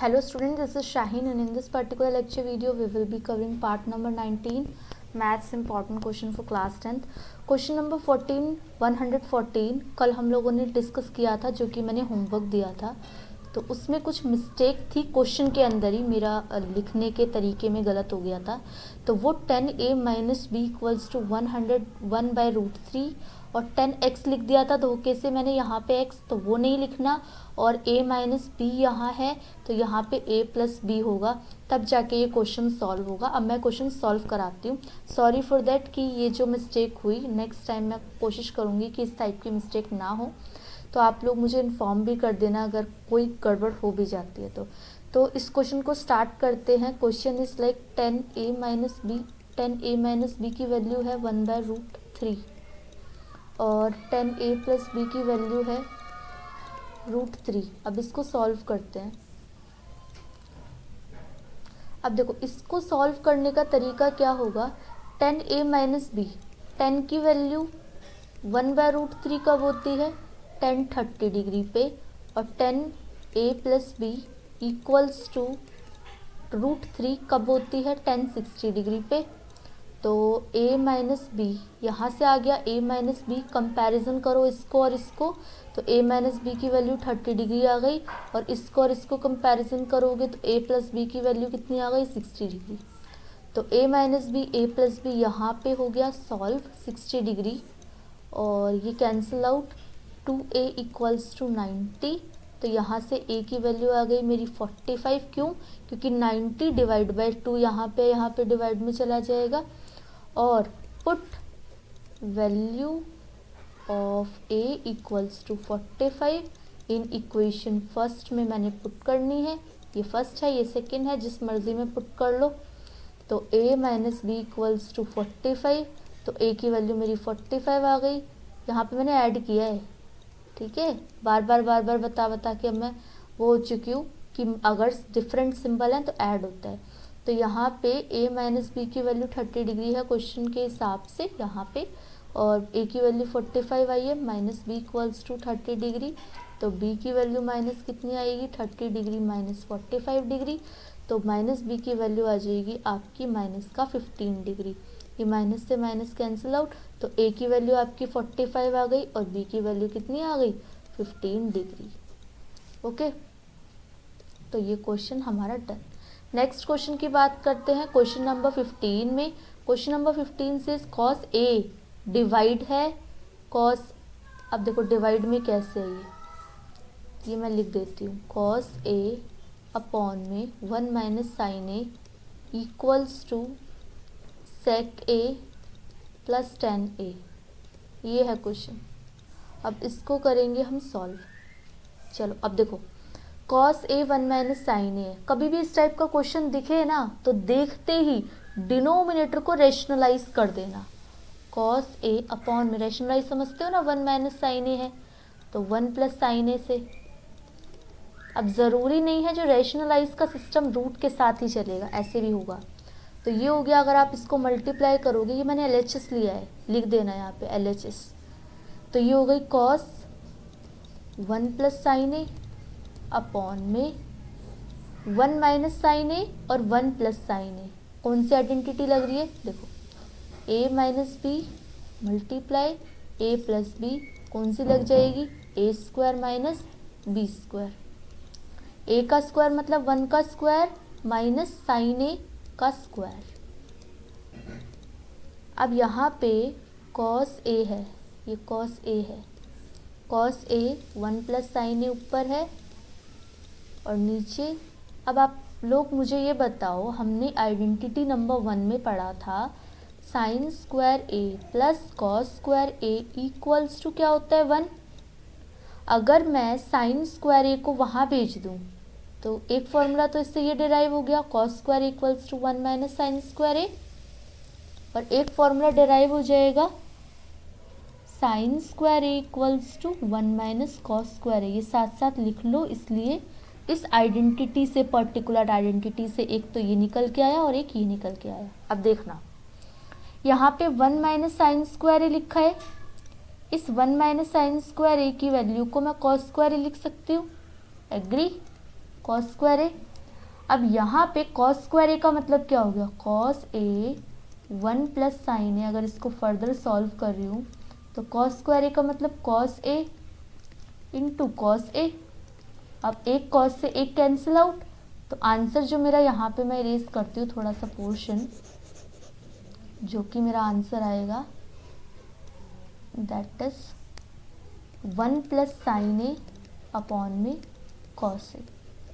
Hello students, this is Shaheen and in this particular lecture video we will be covering part number 19 maths important question for class 10th. Question number 114 कल हम लोगों ने discuss किया था, जो कि मैंने होमवर्क दिया था। तो उसमें कुछ मिस्टेक थी क्वेश्चन के अंदर ही, मेरा लिखने के तरीके में गलत हो गया था। तो वो 10a minus B equals to 101/√3 और 10x लिख दिया था धोखे से मैंने यहाँ पे x, तो वो नहीं लिखना। और a माइनस बी यहाँ है तो यहाँ पे a प्लस बी होगा, तब जाके ये क्वेश्चन सॉल्व होगा। अब मैं क्वेश्चन सॉल्व कराती हूँ। सॉरी फॉर देट कि ये जो मिस्टेक हुई, नेक्स्ट टाइम मैं कोशिश करूँगी कि इस टाइप की मिस्टेक ना हो। तो आप लोग मुझे इन्फॉर्म भी कर देना अगर कोई गड़बड़ हो भी जाती है तो इस क्वेश्चन को स्टार्ट करते हैं। Question is like 10a minus B की वैल्यू है 1/√3 और 10a प्लस बी की वैल्यू है √3। अब इसको सॉल्व करते हैं। अब देखो, इसको सॉल्व करने का तरीका क्या होगा। 10a माइनस बी, 10 की वैल्यू 1/√3 कब होती है, 10 30 डिग्री पे, और 10a plus B equals to √3 कब होती है, 10 60 डिग्री पे। तो a माइनस बी यहाँ से आ गया, a माइनस बी कंपेरिजन करो इसको और इसको, तो a माइनस बी की वैल्यू 30 डिग्री आ गई, और इसको कंपेरिजन करोगे तो a प्लस बी की वैल्यू कितनी आ गई, 60 डिग्री। तो a minus B a plus B यहाँ पे हो गया सॉल्व 60 डिग्री, और ये cancel out, 2a equals to 90। तो यहाँ से a की वैल्यू आ गई मेरी 45। क्यों? क्योंकि 90 डिवाइड बाई 2 यहाँ पे डिवाइड में चला जाएगा। और put value of a equals to 45 in equation first में मैंने पुट करनी है। ये फर्स्ट है, ये सेकंड है, जिस मर्जी में पुट कर लो। तो a minus B equals to 45, तो a की वैल्यू मेरी 45 आ गई। यहाँ पे मैंने ऐड किया है, ठीक है, बार बार बता के अब मैं वो हो चुकी हूँ कि अगर डिफरेंट सिंबल हैं तो ऐड होता है। तो यहाँ पे a माइनस बी की वैल्यू 30 डिग्री है क्वेश्चन के हिसाब से यहाँ पे, और a की वैल्यू 45 आई है, minus B equals to 30 degree. तो b की वैल्यू माइनस कितनी आएगी, 30 डिग्री माइनस 45 डिग्री। तो माइनस b की वैल्यू आ जाएगी आपकी माइनस का 15 डिग्री। ये माइनस से माइनस कैंसिल आउट, तो a की वैल्यू आपकी 45 आ गई और b की वैल्यू कितनी आ गई, 15 डिग्री। ओके, तो ये क्वेश्चन हमारा डन। नेक्स्ट क्वेश्चन की बात करते हैं। क्वेश्चन नंबर 15 में, क्वेश्चन नंबर 15 से कॉस a डिवाइड है कॉस, अब देखो डिवाइड में कैसे है ये मैं लिख देती हूँ। कॉस a अपॉन में 1 minus sine a equals to sec a plus tan a, ये है क्वेश्चन। अब इसको करेंगे हम सॉल्व। चलो अब देखो, cos a 1 minus sine a है। कभी भी इस टाइप का क्वेश्चन दिखे ना तो देखते ही डिनोमिनेटर को रेशनलाइज कर देना। कॉस a अपॉन में रेशनलाइज समझते हो ना, 1 माइनस साइन a है तो 1 प्लस साइन a से। अब ज़रूरी नहीं है जो रेशनलाइज का सिस्टम रूट के साथ ही चलेगा, ऐसे भी होगा। तो ये हो गया, अगर आप इसको मल्टीप्लाई करोगे, ये मैंने LHS लिया है, लिख देना यहाँ पे LHS। तो ये हो गई cos 1 plus sine a upon में 1 माइनस साइन a और 1 प्लस साइन a। कौन सी आइडेंटिटी लग रही है, देखो a minus B multiply a plus B, कौन सी लग जाएगी, a square minus B square. a का स्क्वायर मतलब 1 का स्क्वायर माइनस साइन a का स्क्वायर। अब यहाँ पे कॉस a है, ये कॉस a है, cos a 1 plus sine a ऊपर है और नीचे। अब आप लोग मुझे ये बताओ, हमने आइडेंटिटी नंबर 1 में पढ़ा था sine square a plus cos square a equals to क्या होता है, 1। अगर मैं साइन स्क्वायर a को वहाँ भेज दूँ तो एक फॉर्मूला तो इससे ये डिराइव हो गया, cos square equals to 1 minus sine square a, और एक फॉर्मूला डिराइव हो जाएगा sine square a equals to 1 minus cos square a। ये साथ साथ लिख लो, इसलिए इस आइडेंटिटी से, पर्टिकुलर आइडेंटिटी से एक तो ये निकल के आया और एक ये निकल के आया। अब देखना, यहाँ पे 1 माइनस साइन स्क्वायर a लिखा है, इस 1 माइनस साइन स्क्वायर a की वैल्यू को मैं कॉस स्क्वायर a लिख सकती हूँ, एग्री। कॉस स्क्वायर a अब यहाँ पे कॉस स्क्वायर ए का मतलब क्या हो गया, कॉस ए 1 प्लस साइन ए। अगर इसको फर्दर सॉल्व कर रही हूँ तो कॉस स्क्वायर ए का मतलब cos A into cos A. अब एक कॉस से एक कैंसिल आउट, तो आंसर जो मेरा यहाँ पे मैं इरेज करती हूँ थोड़ा सा पोर्शन, जो कि मेरा आंसर आएगा that is 1 plus sign A upon में कॉस ए।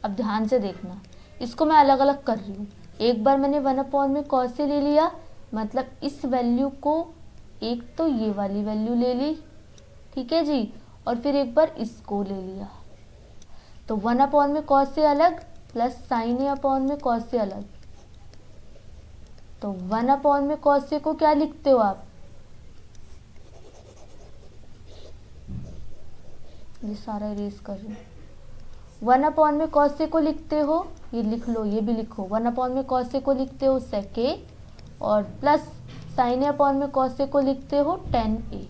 अब ध्यान से देखना, इसको मैं अलग अलग कर रही हूँ। एक बार मैंने 1 अपॉन में कॉस ए ले लिया, मतलब इस वैल्यू को एक तो ये वाली वैल्यू ले ली, ठीक है जी, और फिर एक बार इसको ले लिया। तो 1 अपॉन में कॉस ए अलग प्लस साइन ए अपॉन में कॉस ए अलग। तो 1 अपॉन में कॉस ए को क्या लिखते हो आप, ये सारा इरेज कर रही हूँ। 1 अपॉन में कॉस ए को लिखते हो, ये लिख लो, ये भी लिखो, 1 अपॉन में कॉस ए को लिखते हो sec a, और प्लस साइन ए अपॉन में कॉस ए को लिखते हो tan a।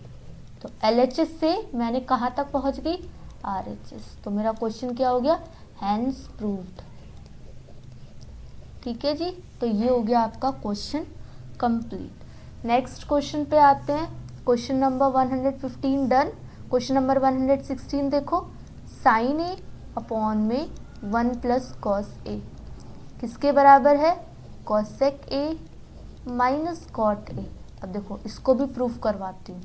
तो LHS से मैंने कहाँ तक पहुँच गई, RHS। तो मेरा क्वेश्चन क्या हो गया, हैंस प्रूव्ड। ठीक है जी, तो ये हो गया आपका क्वेश्चन कंप्लीट। नेक्स्ट क्वेश्चन पे आते हैं, question number 115 done. Question number 116 देखो, साइन ए अपॉन में 1 प्लस कॉस ए किसके बराबर है, cosec A minus cot A. अब देखो इसको भी प्रूफ करवाती हूँ,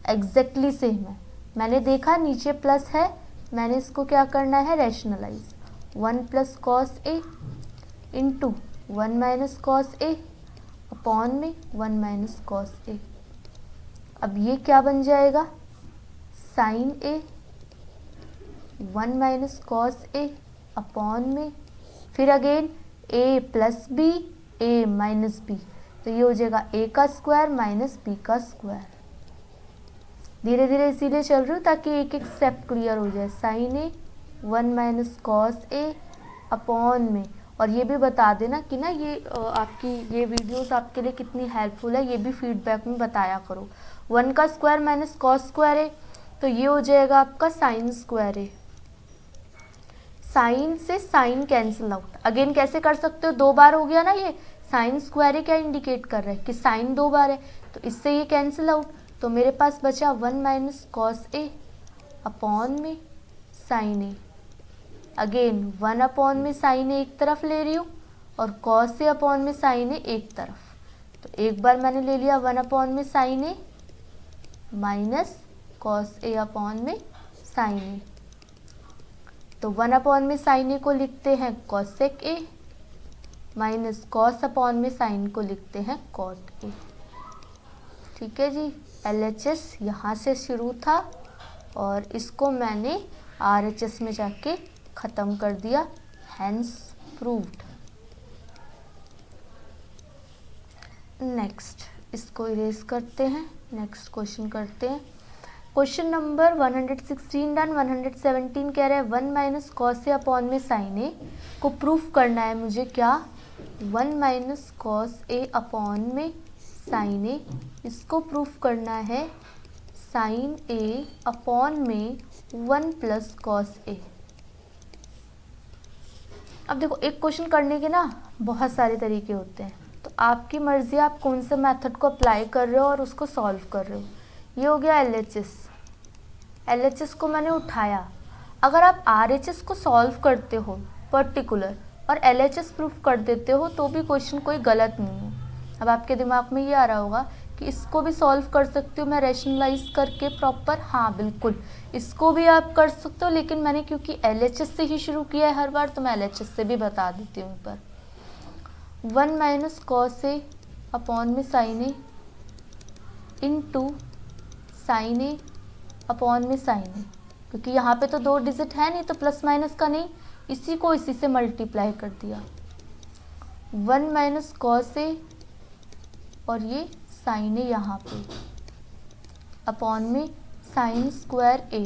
एग्जैक्टली सेम है। मैंने देखा नीचे प्लस है, मैंने इसको क्या करना है, rationalise. 1 plus cos A into 1 minus cos A upon में 1 माइनस कॉस ए। अब ये क्या बन जाएगा, साइन ए 1 माइनस कॉस ए अपॉन में फिर अगेन ए प्लस बी ए माइनस बी, तो ये हो जाएगा ए का स्क्वायर माइनस बी का स्क्वायर। धीरे धीरे इसीलिए चल रही हूँ ताकि एक एक स्टेप क्लियर हो जाए। साइन ए 1 माइनस कॉस ए अपॉन में, और ये भी बता देना कि ना ये आपकी ये वीडियोस आपके लिए कितनी हेल्पफुल है, ये भी फीडबैक में बताया करो। 1 का स्क्वायर माइनस कॉस स्क्वायर है, तो ये हो जाएगा आपका साइन स्क्वायर है। साइन से साइन कैंसिल आउट, अगेन कैसे कर सकते हो, 2 बार हो गया ना, ये साइन स्क्वायर क्या इंडिकेट कर रहा है कि साइन 2 बार है, तो इससे ये कैंसिल आउट। तो मेरे पास बचा 1 माइनस कॉस ए अपॉन में साइन ए। अगेन 1 अपॉन में साइन ए एक तरफ ले रही हूँ और कॉस ए अपॉन में साइन ए एक तरफ। तो एक बार मैंने ले लिया 1 अपॉन में साइन ए माइनस कॉस ए अपॉन में साइन ए। तो 1 अपॉन में साइन ए को लिखते हैं cosec A minus cos upon में साइन को लिखते हैं कॉट ए। ठीक है जी, LHS यहाँ से शुरू था और इसको मैंने RHS में जाके ख़त्म कर दिया, हैंस प्रूव्ड। नेक्स्ट इसको इरेज करते हैं, नेक्स्ट क्वेश्चन करते हैं। Question number 116 done. 117 कह रहा है 1 माइनस कॉस ए अपॉन में साइन ए को प्रूफ करना है मुझे, क्या, 1 माइनस कॉस ए अपॉन में साइन ए, इसको प्रूफ करना है साइन ए अपॉन में 1 प्लस कॉस ए। अब देखो एक क्वेश्चन करने के ना बहुत सारे तरीके होते हैं, तो आपकी मर्जी आप कौन से मेथड को अप्लाई कर रहे हो और उसको सॉल्व कर रहे हो। ये हो गया LHS को मैंने उठाया। अगर आप RHS को सॉल्व करते हो पर्टिकुलर और LHS प्रूफ कर देते हो तो भी क्वेश्चन कोई गलत नहीं है। अब आपके दिमाग में ये आ रहा होगा कि इसको भी सॉल्व कर सकती हूँ मैं रैशनलाइज करके प्रॉपर, हाँ बिल्कुल इसको भी आप कर सकते हो, लेकिन मैंने क्योंकि LHS से ही शुरू किया है हर बार तो मैं LHS से भी बता देती हूँ। पर 1 माइनस कॉस ए अपॉन में sign A into sine A upon में साइन ए, क्योंकि यहाँ पे तो 2 डिजिट है नहीं तो प्लस माइनस का नहीं, इसी को इसी से मल्टीप्लाई कर दिया। 1 माइनस कॉस ए और ये साइन ए यहाँ पे अपॉन में साइन स्क्वायर ए।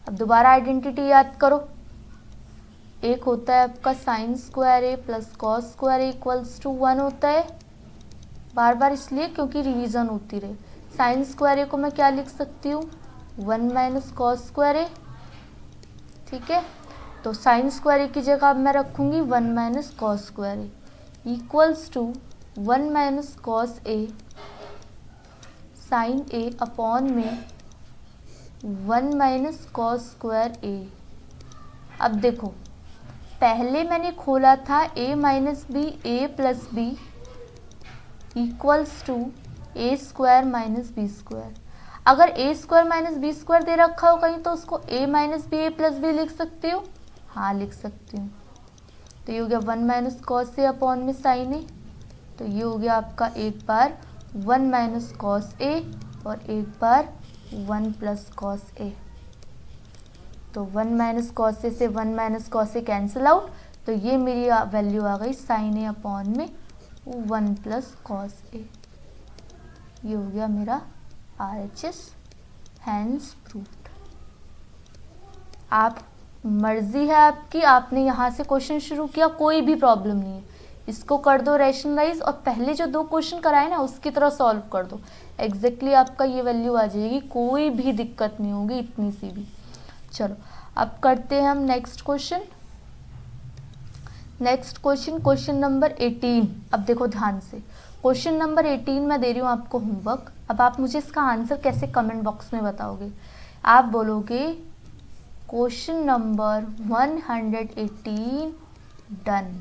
अब दोबारा आइडेंटिटी याद करो, एक होता है आपका sine square A plus cos square A equals to 1 होता है, बार बार इसलिए क्योंकि रिवीजन होती रहे। साइन स्क्वायर ए को मैं क्या लिख सकती हूँ, 1 माइनस कॉस स्क्वायर ए, ठीक है। तो साइन स्क्वायर ए की जगह अब मैं रखूँगी 1 minus cos square A equals to 1 minus cos A sine A upon में 1 माइनस कॉस स्क्वायर ए। अब देखो, पहले मैंने खोला था a minus B A plus B equals to A square minus B square. अगर A square minus B square दे रखा हो कहीं तो उसको a minus B A plus B लिख सकते हो, हाँ लिख सकती हूँ। तो ये हो गया 1 माइनस कॉस ए अपॉन में साइन ए। तो ये हो गया आपका एक बार 1 माइनस कॉस ए और एक बार 1 प्लस कॉस ए। तो 1 माइनस कॉस ए से 1 माइनस कॉस ए कैंसिल आउट, तो ये मेरी वैल्यू आ गई साइन ए अपॉन में 1 प्लस कॉस ए। ये हो गया मेरा RHS, हैंस प्रूव्ड। आप मर्जी है आपकी, आपने यहाँ से क्वेश्चन शुरू किया कोई भी प्रॉब्लम नहीं है, इसको कर दो रैशनलाइज और पहले जो 2 क्वेश्चन कराए ना उसकी तरह सॉल्व कर दो, एग्जैक्टली आपका ये वैल्यू आ जाएगी, कोई भी दिक्कत नहीं होगी इतनी सी भी। चलो अब करते हैं हम नेक्स्ट क्वेश्चन। Question number 18। अब देखो ध्यान से, क्वेश्चन नंबर 18 मैं दे रही हूँ आपको होमवर्क। अब आप मुझे इसका आंसर कैसे कमेंट बॉक्स में बताओगे। आप बोलोगे क्वेश्चन नंबर 118 डन,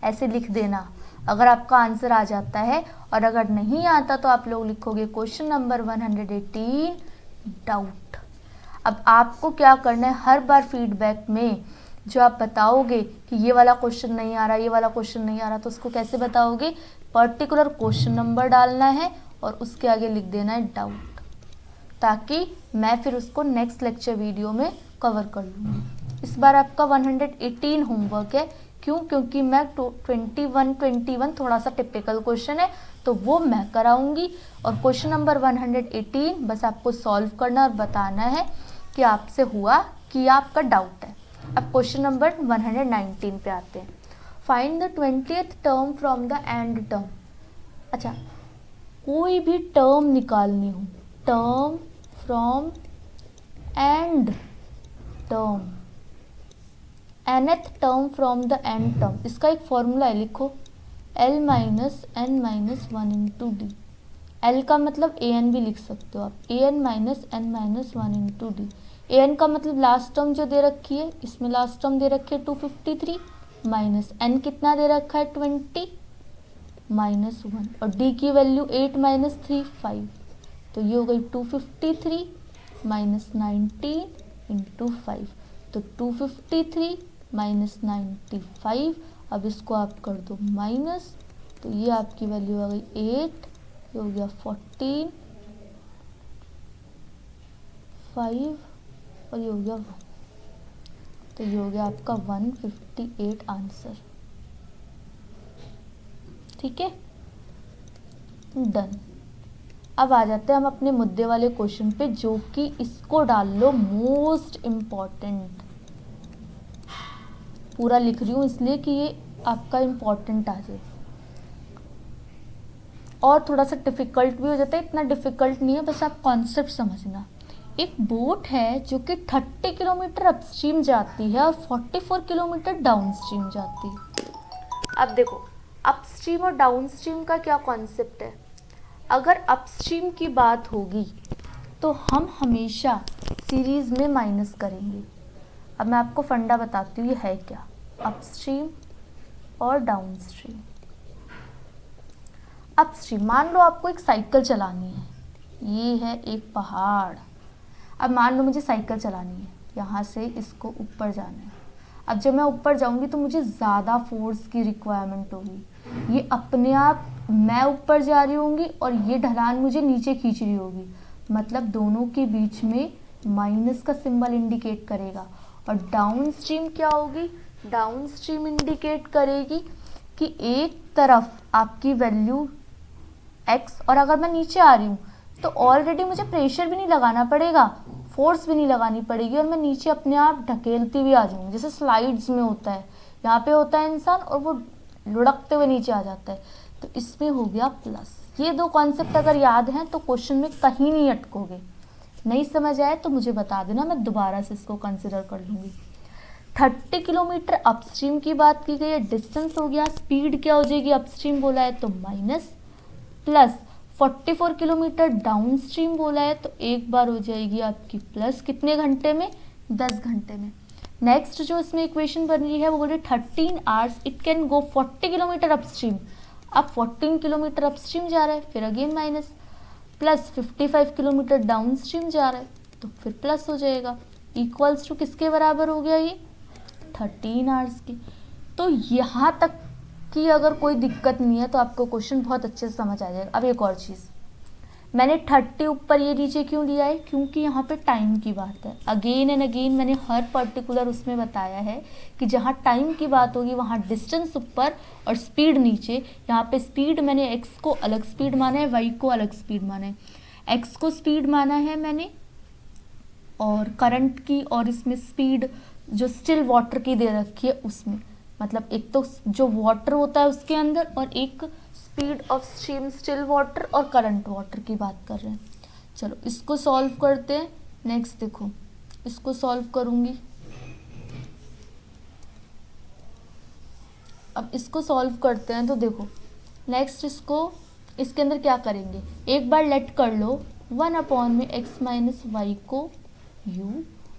ऐसे लिख देना अगर आपका आंसर आ जाता है, और अगर नहीं आता तो आप लोग लिखोगे क्वेश्चन नंबर 118 डाउट। अब आपको क्या करना है, हर बार फीडबैक में जो आप बताओगे कि ये वाला क्वेश्चन नहीं आ रहा, ये वाला क्वेश्चन नहीं आ रहा, तो उसको कैसे बताओगे, पर्टिकुलर क्वेश्चन नंबर डालना है और उसके आगे लिख देना है डाउट, ताकि मैं फिर उसको नेक्स्ट लेक्चर वीडियो में कवर कर लूँगी। इस बार आपका 118 होमवर्क है, क्यों, क्योंकि मैं 21 थोड़ा सा टिपिकल क्वेश्चन है तो वो मैं कराऊंगी, और क्वेश्चन नंबर 118 बस आपको सॉल्व करना और बताना है कि आपसे हुआ कि आपका डाउट है। अब क्वेश्चन नंबर 119 पे आते हैं। Find the 20th term from the end term. अच्छा, कोई भी टर्म निकालनी हो, term from and term, nth term from the end term, इसका एक फॉर्मूला है, लिखो L minus n minus 1 into D. L का मतलब an भी लिख सकते हो आप, an minus n minus 1 into D. an का मतलब लास्ट टर्म जो दे रखी है, इसमें लास्ट टर्म दे रखी है 253 माइनस n कितना दे रखा है 20 माइनस 1, और d की वैल्यू 8 माइनस 3 5, तो ये हो गई 253 माइनस 19 इंटू 5, तो 253 माइनस 95। अब इसको आप कर दो माइनस, तो ये आपकी वैल्यू आ गई 8, ये हो गया 14 5 और ये हो गया 1, तो ये हो गया आपका 158 आंसर। ठीक है, डन। अब आ जाते हैं हम अपने मुद्दे वाले क्वेश्चन पे, जो कि इसको डाल लो मोस्ट इम्पॉर्टेंट। पूरा लिख रही हूँ इसलिए कि ये आपका इम्पॉर्टेंट आ जाए, और थोड़ा सा डिफ़िकल्ट भी हो जाता है, इतना डिफ़िकल्ट नहीं है, बस आप कॉन्सेप्ट समझना। एक बोट है जो कि 30 किलोमीटर अपस्ट्रीम जाती है और 44 किलोमीटर डाउनस्ट्रीम जाती है। अब देखो, अपस्ट्रीम और डाउनस्ट्रीम का क्या कॉन्सेप्ट है। अगर अपस्ट्रीम की बात होगी तो हम हमेशा सीरीज़ में माइनस करेंगे। अब मैं आपको फंडा बताती हूँ ये है क्या, अपस्ट्रीम और डाउनस्ट्रीम। अपस्ट्रीम, मान लो आपको एक साइकिल चलानी है, ये है एक पहाड़। अब मान लो मुझे साइकिल चलानी है, यहाँ से इसको ऊपर जाना है। अब जब मैं ऊपर जाऊँगी तो मुझे ज़्यादा फोर्स की रिक्वायरमेंट होगी, ये अपने आप मैं ऊपर जा रही होंगी और ये ढलान मुझे नीचे खींच रही होगी, मतलब दोनों के बीच में माइनस का सिंबल इंडिकेट करेगा। और डाउन स्ट्रीम क्या होगी, डाउन स्ट्रीम इंडिकेट करेगी कि एक तरफ आपकी वैल्यू x, और अगर मैं नीचे आ रही हूँ तो ऑलरेडी मुझे प्रेशर भी नहीं लगाना पड़ेगा, फोर्स भी नहीं लगानी पड़ेगी, और मैं नीचे अपने आप ढकेलती हुई आ जाऊँगी, जैसे स्लाइड्स में होता है। यहाँ पे होता है इंसान और वो लुढ़कते हुए नीचे आ जाता है, तो इसमें हो गया प्लस। ये 2 कॉन्सेप्ट अगर याद हैं तो क्वेश्चन में कहीं नहीं अटकोगे। नहीं समझ आए तो मुझे बता देना, मैं दोबारा से इसको कंसिडर कर लूँगी। 30 किलोमीटर अपस्ट्रीम की बात की गई है, डिस्टेंस हो गया, स्पीड क्या हो जाएगी अपस्ट्रीम बोला है तो माइनस, प्लस 44 किलोमीटर डाउनस्ट्रीम बोला है तो एक बार हो जाएगी आपकी प्लस, कितने घंटे में, 10 घंटे में। नेक्स्ट जो इसमें इक्वेशन बन रही है वो बोल रही 13 hours it can go 40 kilometre upstream. अब 14 किलोमीटर अपस्ट्रीम जा रहा है, फिर again minus, plus 55 kilometre downstream जा रहा है तो फिर प्लस हो जाएगा, इक्वल्स टू किसके बराबर हो गया ये 13 आवर्स की। तो यहाँ तक की अगर कोई दिक्कत नहीं है तो आपको क्वेश्चन बहुत अच्छे से समझ आ जाएगा। अब एक और चीज़, मैंने 30 ऊपर ये नीचे क्यों लिया है, क्योंकि यहाँ पे टाइम की बात है। अगेन एंड अगेन मैंने हर पर्टिकुलर उसमें बताया है कि जहाँ टाइम की बात होगी वहाँ डिस्टेंस ऊपर और स्पीड नीचे। यहाँ पे स्पीड मैंने x को अलग स्पीड माना है, y को अलग स्पीड माना है। x को स्पीड माना है मैंने और करंट की, और इसमें स्पीड जो स्टिल वाटर की दे रखी है उसमें, मतलब एक तो जो वाटर होता है उसके अंदर और एक speed of stream still water और करंट वाटर की बात कर रहे हैं। चलो इसको सॉल्व करते हैं। नेक्स्ट देखो, इसको सॉल्व करूंगी। अब इसको सॉल्व करते हैं तो देखो नेक्स्ट इसके अंदर क्या करेंगे, एक बार लेट कर लो 1 में x माइनस वाई को u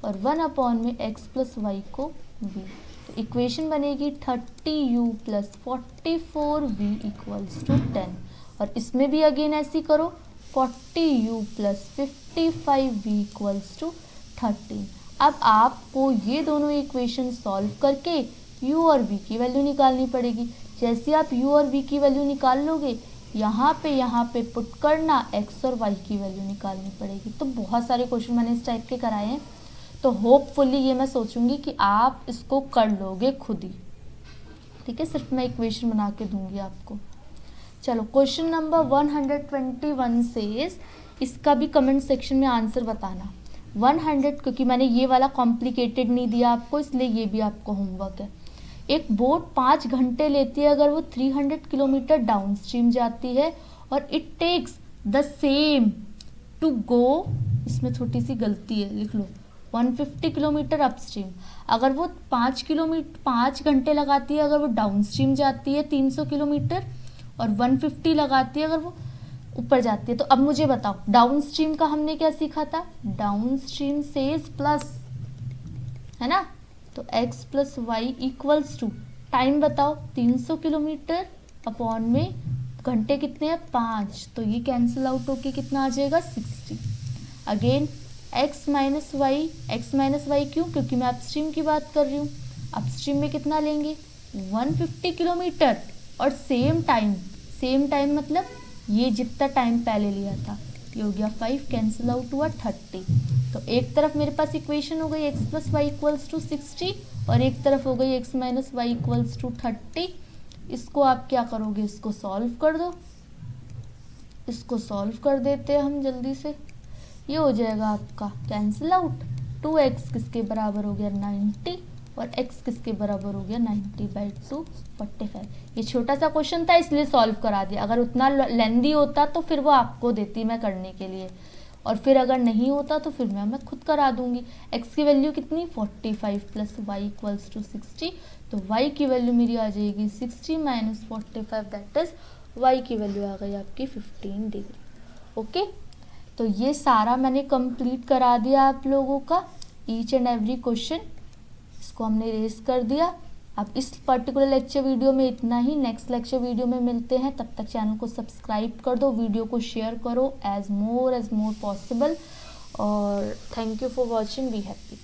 और 1 में x प्लस वाई को v। तो इक्वेशन बनेगी 30u plus 44v equals to 10। और इसमें भी अगेन ऐसी करो 40u plus 55v equals to 13। अब आपको ये दोनों इक्वेशन सॉल्व करके u और v की वैल्यू निकालनी पड़ेगी। जैसे आप u और v की वैल्यू निकाल लोगे यहाँ पे पुट करना x और y की वैल्यू निकालनी पड़ेगी। तो बहुत सारे क्वेश्चन मैंने इस टाइप के कराए हैं, तो होपफुली ये मैं सोचूंगी कि आप इसको कर लोगे खुद ही, ठीक है। सिर्फ मैं इक्वेशन बना के दूंगी आपको। चलो क्वेश्चन नंबर 121 से इसका भी कमेंट सेक्शन में आंसर बताना। 100, क्योंकि मैंने ये वाला कॉम्प्लिकेटेड नहीं दिया आपको इसलिए ये भी आपको होमवर्क है। एक बोट 5 घंटे लेती है अगर वो 300 किलोमीटर डाउन स्ट्रीम जाती है और it takes the same to go, इसमें छोटी सी गलती है लिख लो, 150 किलोमीटर अपस्ट्रीम। अगर वो 5 घंटे लगाती है अगर वो डाउन स्ट्रीम जाती है 300 किलोमीटर, और 150 लगाती है अगर वो ऊपर जाती है। तो अब मुझे बताओ डाउन स्ट्रीम का हमने क्या सीखा था, डाउन स्ट्रीम सेज प्लस, है ना। तो x plus Y equals to time बताओ 300 किलोमीटर अपॉन में घंटे कितने हैं 5, तो ये कैंसिल आउट होके कितना आ जाएगा 60। अगेन x माइनस वाई क्यों, क्योंकि मैं अपस्ट्रीम की बात कर रही हूँ। अपस्ट्रीम में कितना लेंगे 150 किलोमीटर और सेम टाइम मतलब ये जितना टाइम पहले लिया था, ये हो गया 5, कैंसिल आउट हुआ 30। तो एक तरफ मेरे पास इक्वेशन हो गई x plus Y equals to 60 और एक तरफ हो गई x minus Y equals to 30। इसको आप क्या करोगे, इसको सॉल्व कर दो। इसको सॉल्व कर देते हैं हम जल्दी से। ये हो जाएगा आपका कैंसिल आउट, 2x किसके बराबर हो गया 90 और x किसके बराबर हो गया 90/2 45। ये छोटा सा क्वेश्चन था इसलिए सॉल्व करा दिया। अगर उतना लेंदी होता तो फिर वो आपको देती मैं करने के लिए, और फिर अगर नहीं होता तो फिर मैं खुद करा दूंगी। x की वैल्यू कितनी 45 प्लस वाई इक्वल्स टू 60, तो y की वैल्यू मेरी आ जाएगी 60 माइनस 45, दैट इज y की वैल्यू आ गई आपकी 15 डिग्री। ओके, तो ये सारा मैंने कंप्लीट करा दिया आप लोगों का, ईच एंड एवरी क्वेश्चन इसको हमने रेस कर दिया। अब इस पर्टिकुलर लेक्चर वीडियो में इतना ही, नेक्स्ट लेक्चर वीडियो में मिलते हैं। तब तक चैनल को सब्सक्राइब कर दो, वीडियो को शेयर करो एज मोर पॉसिबल, और thank you for watching, be happy.